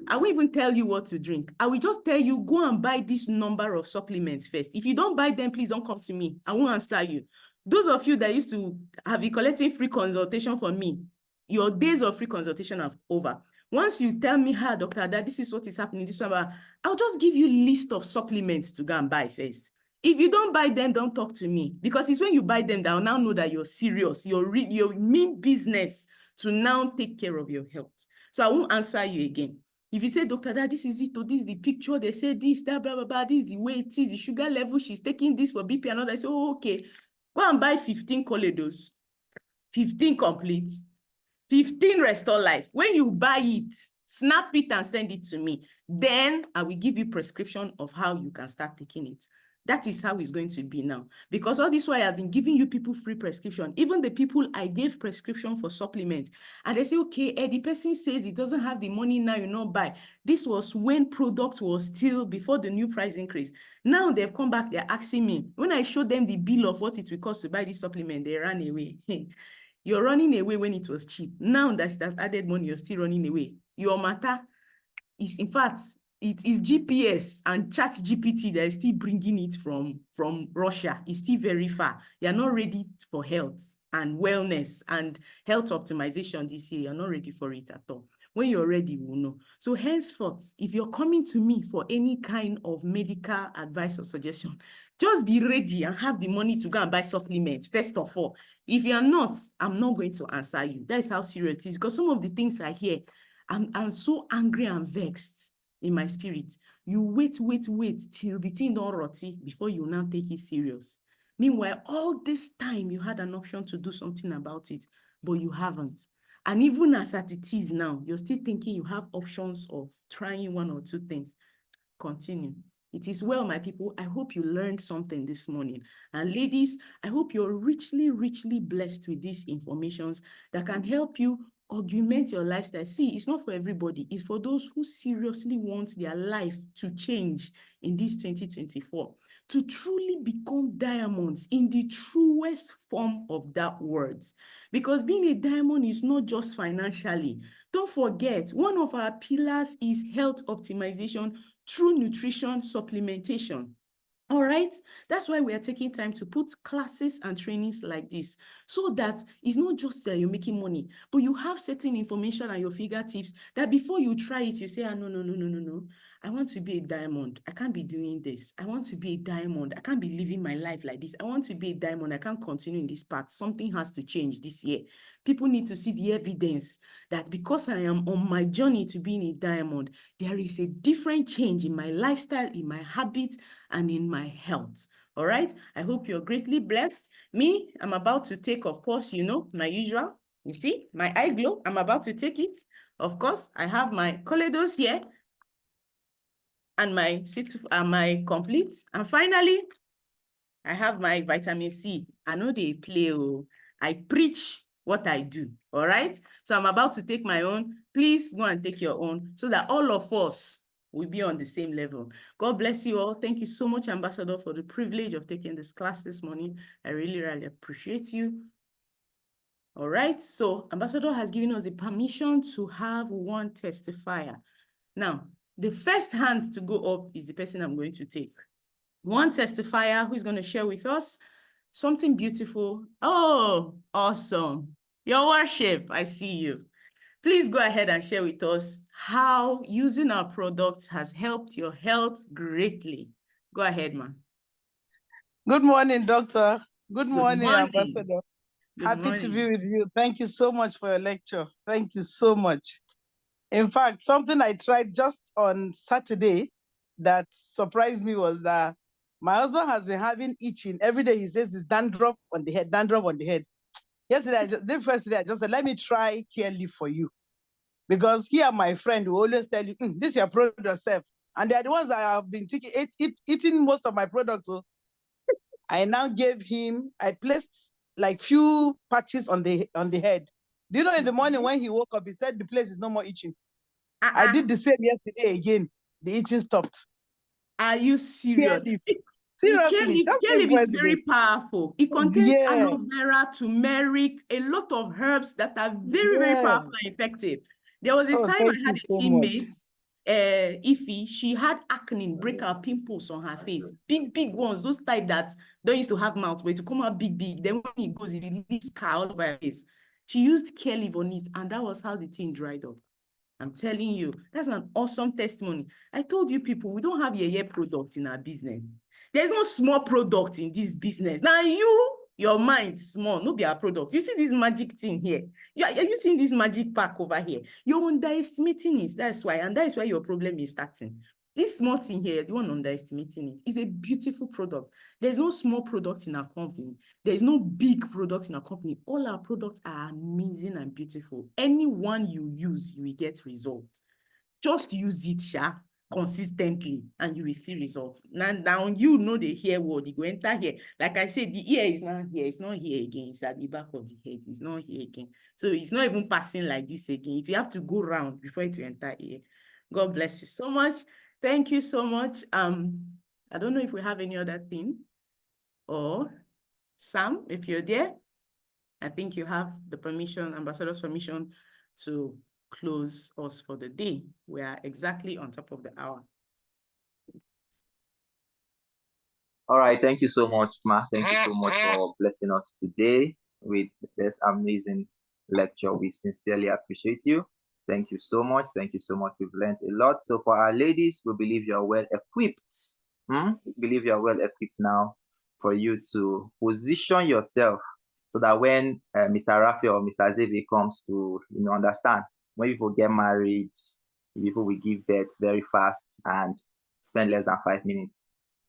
I won't even tell you what to drink. I will just tell you, go and buy this number of supplements first. If you don't buy them, please don't come to me. I won't answer you. Those of you that used to have been collecting free consultation from me, your days of free consultation are over. Once you tell me, Dr. Ada, this is what is happening, this number, I'll just give you a list of supplements to go and buy first. If you don't buy them, don't talk to me, because it's when you buy them that I'll now know that you're serious. You mean business to now take care of your health. So I won't answer you again. If you say, Dr. Dad, this is it, this is the picture, they say this, that, blah, blah, blah, this is the way it is, the sugar level, she's taking this for BP and all that. I say, oh, okay, go and buy 15 Coledos, 15 Complete, 15 Restore Life. When you buy it, snap it and send it to me. Then I will give you prescription of how you can start taking it. That is how it's going to be now. Because all this while I've been giving you people free prescription, even the people I gave prescription for supplements, and they say, okay, the person says he doesn't have the money now, you know, buy. This was when product was still before the new price increase. Now they've come back, they're asking me. When I showed them the bill of what it will cost to buy this supplement, they ran away. You're running away when it was cheap. Now that it has added money, you're still running away. Your matter is, in fact, it is GPS and ChatGPT that is still bringing it from Russia. It's still very far. You're not ready for health and wellness and health optimization this year. You're not ready for it at all. When you're ready, we'll know. So henceforth, if you're coming to me for any kind of medical advice or suggestion, just be ready and have the money to go and buy supplements, first of all. If you're not, I'm not going to answer you. That's how serious it is, because some of the things I hear, I'm so angry and vexed in my spirit. You wait till the thing don't rotty before you now take it serious. Meanwhile, all this time you had an option to do something about it, but you haven't. And even as at it is now, you're still thinking you have options of trying one or two things. Continue. It is well, my people. I hope you learned something this morning. And ladies, I hope you're richly, richly blessed with these informations that can help you augment your lifestyle. See, it's not for everybody. It's for those who seriously want their life to change in this 2024, to truly become diamonds in the truest form of that word. Because being a diamond is not just financially. Don't forget, one of our pillars is health optimization through nutrition supplementation. All right, that's why we are taking time to put classes and trainings like this, so that it's not just that you're making money, but you have certain information at your fingertips that before you try it, you say, no. I want to be a diamond. I can't be doing this. I want to be a diamond. I can't be living my life like this. I want to be a diamond. I can't continue in this path. Something has to change this year. People need to see the evidence that because I am on my journey to being a diamond, there is a different change in my lifestyle, in my habits, and in my health. All right. I hope you're greatly blessed. Me, I'm about to take, of course, my usual. You see, my eye glow. I'm about to take it. Of course, I have my Coledos here and my complete. And finally, I have my vitamin C. I know they play. I preach what I do. All right. So I'm about to take my own. Please go and take your own so that all of us will be on the same level. God bless you all. Thank you so much, Ambassador, for the privilege of taking this class this morning. I really, really appreciate you. All right. So Ambassador has given us a permission to have one testifier. Now, the first hand to go up is the person I'm going to take. One testifier who is going to share with us something beautiful. Oh, awesome. Your worship, I see you. Please go ahead and share with us how using our products has helped your health greatly. Go ahead, man. Good morning, doctor. Good morning, morning. Ambassador. Good Happy morning. to be with you. Thank you so much for your lecture. Thank you so much. In fact, something I tried just on Saturday that surprised me was that my husband has been having itching. Every day he says it's dandruff on the head, dandruff on the head. Yesterday, the first day, I just said, let me try Care Leaf for you. Because here, my friend will always tell you, this is your product yourself. And they are the ones that I have been eating most of my products. So I now gave him, I placed like few patches on the head. Do you know, in the morning when he woke up, he said the place is no more itching. I did the same yesterday again. The itching stopped. Are you serious? Seriously, just Care same leaf is president. very powerful. It contains aloe vera, turmeric, a lot of herbs that are very, very powerful and effective. There was a time I had a teammate, Ify, she had acne, breakout pimples on her face. Big, big ones, those type that don't used to have mouth, but to come out big, big. Then when it goes, it releases scar all over her face. She used Care Leaf on it, and that was how the thing dried up. I'm telling you, that's an awesome testimony. I told you people, we don't have a product in our business. There's no small product in this business. Now your mind small, no be our product. You see this magic thing here. Are you seeing this magic pack over here? You're underestimating it. That's why, and that is why your problem is starting. This small thing here, you want underestimating it. It's a beautiful product. There's no small product in our company. There's no big product in our company. All our products are amazing and beautiful. Any one you use, you will get results. Just use it, consistently, and you will see results. Now you know the hair word, you go enter here. Like I said, the ear is not here. It's not here again. It's at the back of the head. It's not here again. So it's not even passing like this again. You have to go round before it enter here. God bless you so much. Thank you so much. I don't know if we have any other thing. Or Sam, if you're there, I think you have the permission, Ambassador's permission, to close us for the day. We are exactly on top of the hour. All right, thank you so much, Ma. Thank you so much for blessing us today with this amazing lecture. We sincerely appreciate you. Thank you so much. Thank you so much. We've learned a lot. So for our ladies, we believe you are well equipped. We believe you are well equipped now for you to position yourself so that when Mr. Raphael or Mr. Xavier comes to understand, when people get married, people will give birth very fast and spend less than 5 minutes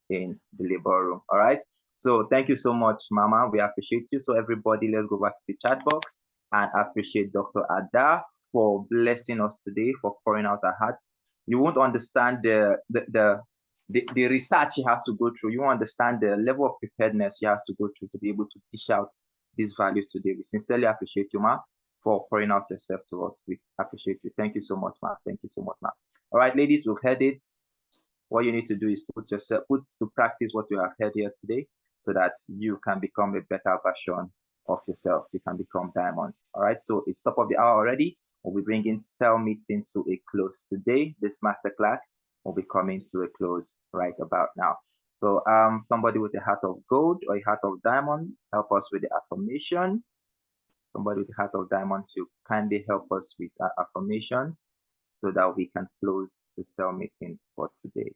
in the labor room. All right. So thank you so much, Mama. We appreciate you. So everybody, let's go back to the chat box and appreciate Dr. Ada for blessing us today, for pouring out her heart. You won't understand the research she has to go through. You won't understand the level of preparedness she has to go through to be able to dish out this value today. We sincerely appreciate you, Ma. for pouring out yourself to us. We appreciate you. Thank you so much, Ma. Thank you so much, Ma. All right, ladies, we've heard it. What you need to do is put to practice what you have heard here today so that you can become a better version of yourself. You can become diamonds. All right, so it's top of the hour already. We'll be bringing cell meeting to a close today. This masterclass will be coming to a close right about now. So somebody with a heart of gold or a heart of diamond, help us with the affirmation. Somebody with a heart of diamond should kindly help us with our affirmations so that we can close the cell meeting for today.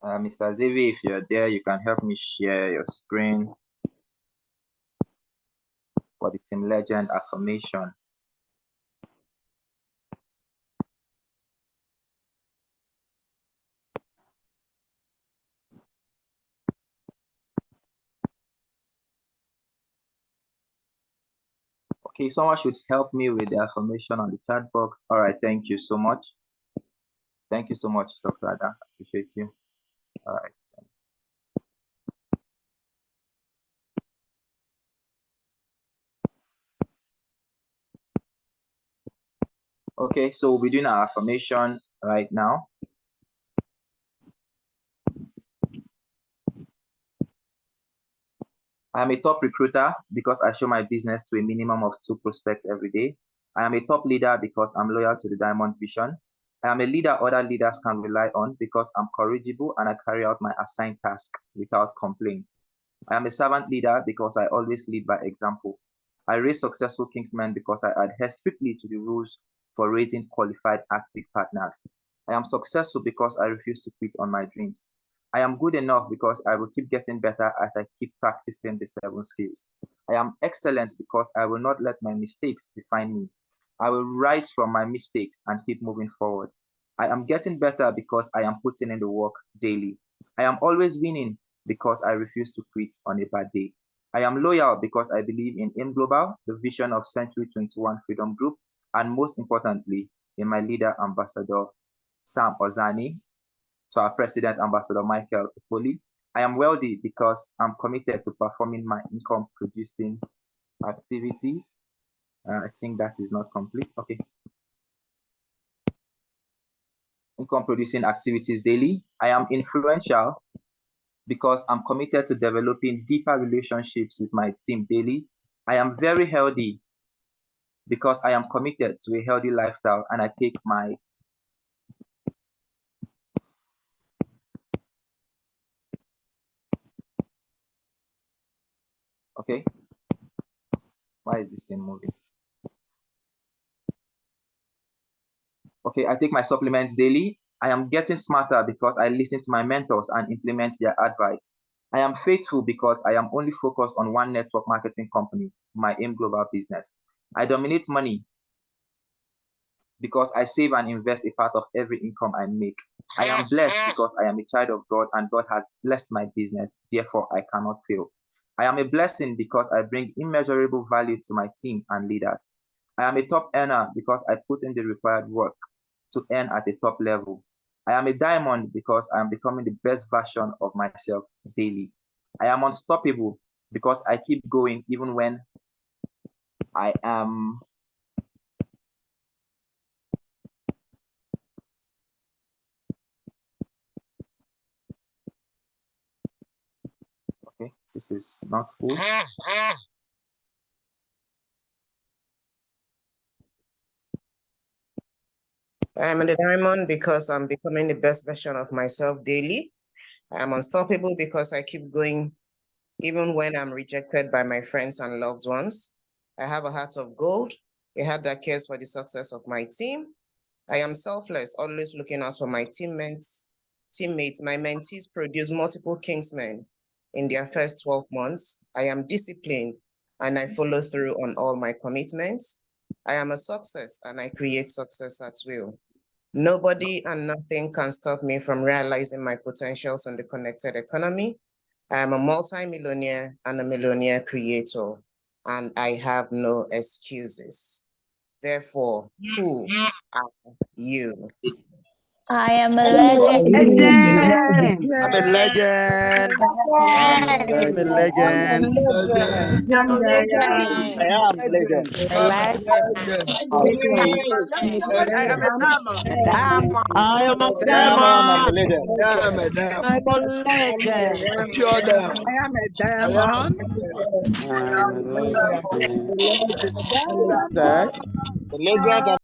Mr. Xavier, if you're there, you can help me share your screen for the Team Legend affirmation. Okay, someone should help me with the affirmation on the chat box. All right, thank you so much. Thank you so much, Dr. Ada. Appreciate you. All right. Okay, so we'll be doing our affirmation right now. I am a top recruiter because I show my business to a minimum of 2 prospects every day. I am a top leader because I'm loyal to the Diamond Vision. I am a leader other leaders can rely on because I'm courageable and I carry out my assigned task without complaints. I am a servant leader because I always lead by example. I raise successful Kingsmen because I adhere strictly to the rules for raising qualified active partners. I am successful because I refuse to quit on my dreams. I am good enough because I will keep getting better as I keep practicing the 7 skills. I am excellent because I will not let my mistakes define me. I will rise from my mistakes and keep moving forward. I am getting better because I am putting in the work daily. I am always winning because I refuse to quit on a bad day. I am loyal because I believe in AIM Global, the vision of Century 21 Freedom Group, and most importantly, in my leader, Ambassador Sam Ozoani, to our President, Ambassador Michael Ipoli. I am wealthy because I'm committed to performing my income-producing activities. I think that is not complete. Okay. Income-producing activities daily. I am influential because I'm committed to developing deeper relationships with my team daily. I am very healthy because I am committed to a healthy lifestyle and I take my okay. Why is this thing moving? Okay, I take my supplements daily. I am getting smarter because I listen to my mentors and implement their advice. I am faithful because I am only focused on one network marketing company, my AIM Global business. I dominate money because I save and invest a part of every income I make. I am blessed because I am a child of God and God has blessed my business. Therefore, I cannot fail. I am a blessing because I bring immeasurable value to my team and leaders. I am a top earner because I put in the required work to earn at the top level. I am a diamond because I am becoming the best version of myself daily. I am unstoppable because I keep going even when I am okay, this is not full. I'm the diamond because I'm becoming the best version of myself daily. I am unstoppable because I keep going even when I'm rejected by my friends and loved ones. I have a heart of gold, a heart that cares for the success of my team. I am selfless, always looking out for my teammates. My mentees produce multiple Kingsmen in their first 12 months. I am disciplined and I follow through on all my commitments. I am a success and I create success at will. Nobody and nothing can stop me from realizing my potentials in the connected economy. I am a multi-millionaire and a millionaire creator, and I have no excuses. Therefore, who are you? I am a legend. I'm a legend. I'm a legend. I'm a I am legend. I am a diamond. I am a diamond. diamond. I'm a legend. I'm a diamond. I'm a legend. A pure diamond. I am a I am. diamond. I'm a legend. Diamond. Sir, the legend